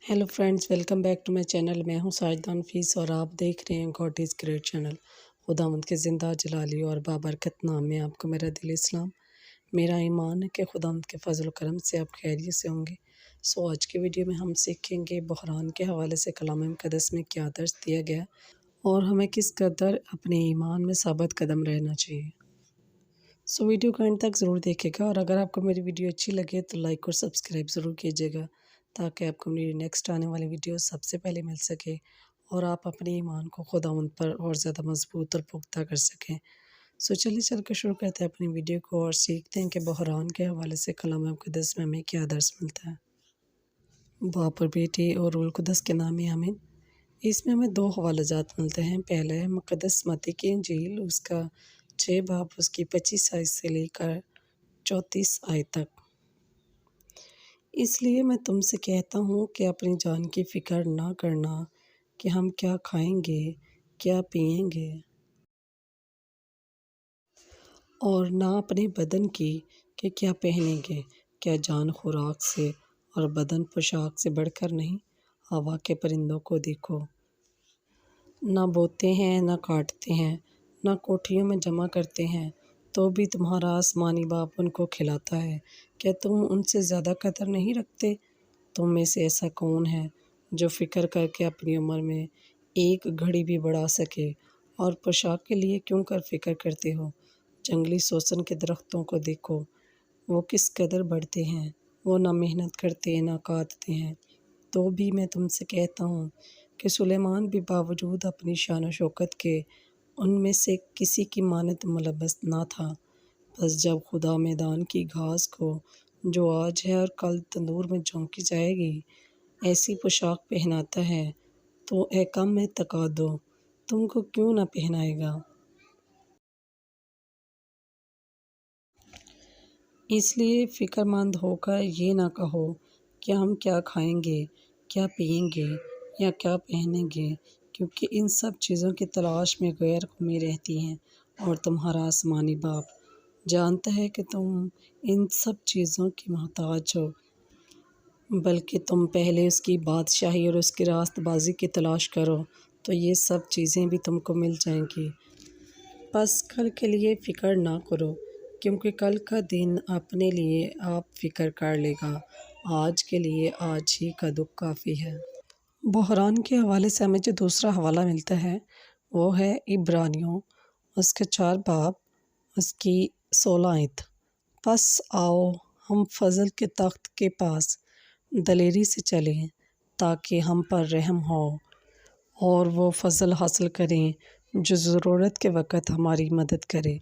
Hello friends, welcome back to my channel. मैं हूं साजिदा नफीस और आप देख रहे हैं गॉड इज़ ग्रेट चैनल। खुदावंद के ज़िंदा जलाली और बाबरकत नाम में आपको मेरा दिल इस्लाम। मेरा ईमान है कि खुदावंद के फजल करम से आप खैरियत से होंगे। आज की वीडियो में हम सीखेंगे बहरान के हवाले से कलाम मुक़द्दस में क्या दर्स दिया गया और हमें किस कदर अपने ईमान में साबित कदम रहना चाहिए। वीडियो को एंड तक ज़रूर देखेगा और अगर आपको मेरी वीडियो अच्छी लगे तो लाइक और सब्सक्राइब ज़रूर कीजिएगा ताकि आपको मेरी नेक्स्ट आने वाली वीडियो सबसे पहले मिल सके और आप अपने ईमान को खुदावंद पर और ज़्यादा मजबूत और पुख्ता कर सकें। चलिए चल के शुरू करते हैं अपनी वीडियो को और सीखते हैं कि बहरान के हवाले से कलाम मुक़द्दस में हमें क्या दर्स मिलता है। बाप और बेटे और रूहुल कुद्दस के नाम में आमीन। इसमें हमें दो हवालाजात मिलते हैं। पहला है मुक़द्दस मत्ती की इंजील, उसका 6 बाब उसकी 25 आयत से लेकर 34 आयत तक। इसलिए मैं तुमसे कहता हूँ कि अपनी जान की फ़िक्र ना करना कि हम क्या खाएंगे, क्या पिएंगे, और ना अपने बदन की कि क्या पहनेंगे। क्या जान खुराक से और बदन पोशाक से बढ़कर नहीं? हवा के परिंदों को देखो, ना बोते हैं, ना काटते हैं, ना कोठरियों में जमा करते हैं, तो भी तुम्हारा आसमानी बाप उनको खिलाता है। क्या तुम उनसे ज़्यादा कदर नहीं रखते? तुम में से ऐसा कौन है जो फ़िक्र करके अपनी उम्र में एक घड़ी भी बढ़ा सके? और पोशाक के लिए क्यों कर फ़िक्र करते हो? जंगली सोसन के दरख्तों को देखो, वो किस कदर बढ़ते हैं। वो ना मेहनत करते, ना काटते हैं। तो भी मैं तुमसे कहता हूँ कि सुलेमान भी बावजूद अपनी शान व शौकत के उनमें से किसी की मानद मुलब्बस ना था। बस जब खुदा मैदान की घास को, जो आज है और कल तंदूर में झोंकी जाएगी, ऐसी पोशाक पहनाता है, तो ए कम में तकादो, तुमको क्यों ना पहनाएगा। इसलिए फ़िक्रमंद होकर ये ना कहो कि हम क्या खाएंगे, क्या पिएंगे या क्या पहनेंगे, क्योंकि इन सब चीज़ों की तलाश में गैर कौमें रहती हैं और तुम्हारा आसमानी बाप जानता है कि तुम इन सब चीज़ों की मोहताज हो। बल्कि तुम पहले उसकी बादशाही और उसकी रास्तबाजी की तलाश करो, तो ये सब चीज़ें भी तुमको मिल जाएंगी। बस कल के लिए फ़िक्र ना करो, क्योंकि कल का दिन अपने लिए आप फ़िक्र कर लेगा। आज के लिए आज ही का दुख काफ़ी है। बहरान के हवाले से हमें जो दूसरा हवाला मिलता है वो है इब्रानियों, उसके 4 बाब उसकी 16 आयत। बस आओ हम फजल के तख्त के पास दलेरी से चलें ताकि हम पर रहम हो और वो फजल हासिल करें जो ज़रूरत के वक़्त हमारी मदद करे।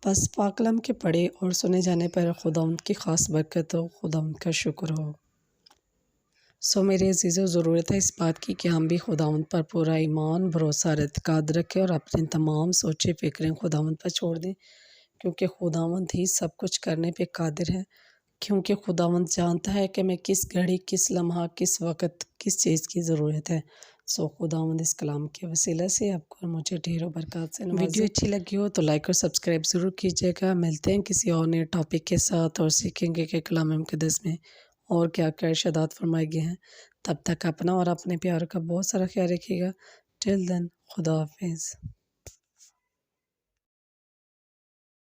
बस पाकलम के पढ़े और सुने जाने पर खुदावंद की ख़ास बरकत हो, खुदावंद का शुक्र हो। मेरे अज़ीज़ों, ज़रूरत है इस बात की कि हम भी खुदावंद पर पूरा ईमान, भरोसा और एतक़ाद रखें और अपनी तमाम सोचें फ़िक्रें खुदावंद पर छोड़ दें, क्योंकि खुदावंद ही सब कुछ करने पे कादिर है। क्योंकि खुदावंद जानता है कि मैं किस घड़ी, किस लम्हा, किस वक़्त किस चीज़ की ज़रूरत है। खुदावंद इस कलाम के वसीले से आपको और मुझे ढेरों बरकत से नवाज़े। वीडियो अच्छी लगी हो तो लाइक और सब्सक्राइब ज़रूर कीजिएगा। मिलते हैं किसी और नए टॉपिक के साथ और सीखेंगे कि कलाम मुक़द्दस में और क्या क्या इरशादात फरमाए गए हैं। तब तक अपना और अपने प्यार का बहुत सारा ख्याल रखिएगा। टिल देन, खुदा हाफिज़।